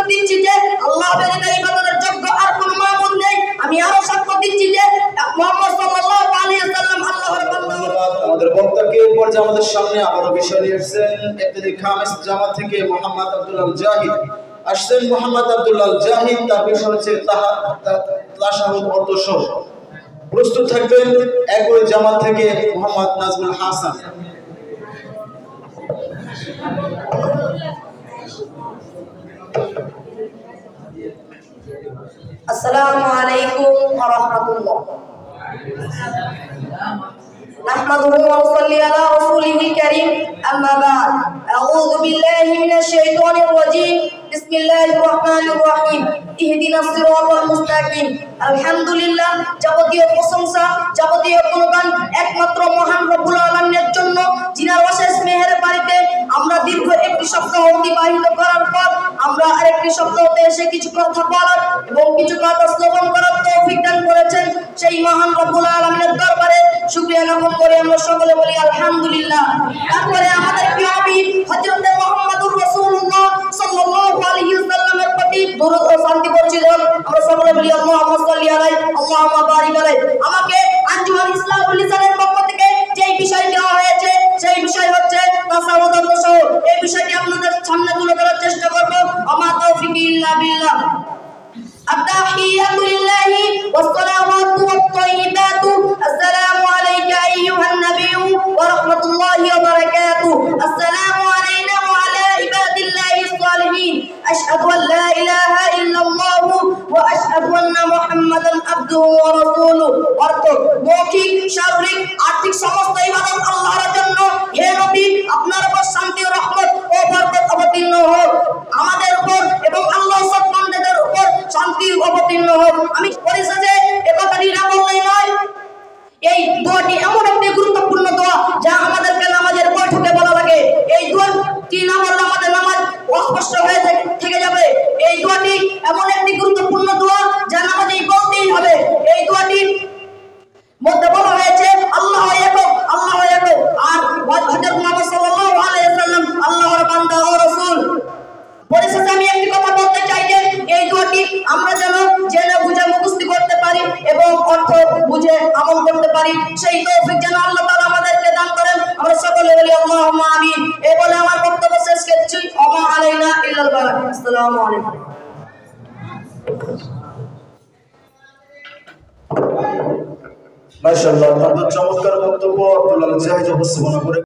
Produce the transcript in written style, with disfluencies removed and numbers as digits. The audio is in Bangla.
দিচ্ছি যে আল্লাহ ব্যতীত ইবাদতের যোগ্য আর কোনো মাবুদ নেই। আমি আরো সাক্ষ্য দিচ্ছি যে মুহাম্মদ সাল্লাল্লাহু আলাইহি ওয়াসাল্লাম আল্লাহর বান্দা। আমাদের বক্তাকে পর্যায়ে আমাদের সামনে আবারও বিষয় নিয়ে এসেছেন ইবতিদাই খামিস জামাত থেকে মোহাম্মদ আব্দুল জাহিদ আসছেন। মোহাম্মদ আব্দুল জাহিদ, তার বিষয় হচ্ছে তাশাহুদ অর্থ সহ। প্রস্তুত থাকবেন একই জামাত থেকে মোহাম্মদ নাজমুল হাসান। আসসালামু আলাইকুম ওয়া রাহমাতুল্লাহ। نحمده ونصلي على رسوله الكريم أما بعد أعوذ بالله من الشيطان الرجيم بسم الله الرحمن الرحيم اهدنا الصراط المستقيم الحمد لله যাবতীয় প্রশংসা যাবতীয় গুণগান একমাত্র মহান রব্বুল আলামিনের জন্য, যিনার অশেষ মেহেরবানিতে আমরা দীর্ঘ একটি সপ্তাহ অতিবাহিত করার পর আমরা আরেকটি সপ্তাহতে এসে কিছু কথা বলার এবং কিছু কথা শ্রবণ করার তৌফিক দান করেছেন। সেই মহান রব্বুল আলামিনের দরবারে শুকরিয়া জ্ঞাপন করে আমরা সকলে বলি আলহামদুলিল্লাহ। তারপরে আমাদের প্রিয় নবী হযরত মুহাম্মদুর রাসূলুল্লাহ সাল্লাল্লাহু আলাইহি ওয়াসাল্লামের প্রতি দরুদ ও শান্তি বর্ষিত হোক। আমরা সকলে বলি আল্লাহুম্মা সাল্লি আলাইহি আল্লাহুম্মা বারিক আলাইহি। আমাকে আঞ্জুমান ইসলাহুল লিসানের পক্ষ থেকে যেই বিষয় দেওয়া হয়েছে সেই বিষয় হচ্ছে তাসাউদ সহ। এই বিষয়টি আপনাদের সামনে তুলে ধরার চেষ্টা করব। আমা তাওফিকি ইল্লা বিল্লাহ। التحيات لله والصلوات والطيبات السلام عليك أيها النبي ورحمة الله وبركاته السلام علينا وعلى عباد الله الصالحين أشهد أن لا إله إلا الله وأشهد أن محمدا عبده ورسوله অর্থ মৌখিক শারীরিক আর্থিক সমস্ত ইবাদত আল্লাহর জন্য। হে নবী, আপনার উপর শান্তি ও রহমত ও বরকত অবতীর্ণ হোক, আমাদের উপর এবং আল্লাহর সৎ বান্দাদের উপর শান্তি অবতীর্ণ হোক। আমি পরিশেষে একথাটি না বললেই নয়, এই দোয়াটি এমন একটি গুরুত্বপূর্ণ দোয়া যা আমাদেরকে নামাজের বৈঠকে বলা লাগে। এই দোয়াটি না বললে আমাদের নামাজ অস্পষ্ট হয়ে থেকে যাবে। এই দোয়াটি এমন একটি গুরুত্বপূর্ণ দোয়া যা নামাজেই বলতেই হবে। এই দোয়াটির মধ্যে বলা হয়েছে আল্লাহ একক, আল্লাহ একক, আর হযরত মুহাম্মদ সাল্লাল্লাহু আলাইহি ওয়াসাল্লাম আল্লাহর বান্দা ও রাসূল। পরিশেষে আমি একটি কথা বলতে চাই যে এই দোয়াটি আমরা যেন জেনে বুঝে মুখস্থ করতে পারি এবং অর্থ বুঝে আমল করতে পারি, সেই তৌফিক যেন আল্লাহ তাআলা আমাদেরকে দান করেন। আমরা সকলে বলি আল্লাহুম্মা আমিন। এই বলে আমার বক্তব্য শেষ করছি। ওমা আলাইনা ইল্লাল বালাগ। আসসালামু আলাইকুম। মাশাআল্লাহ, চমৎকার বক্তব্য আব্দুল জাহিদ উপস্থাপনা করে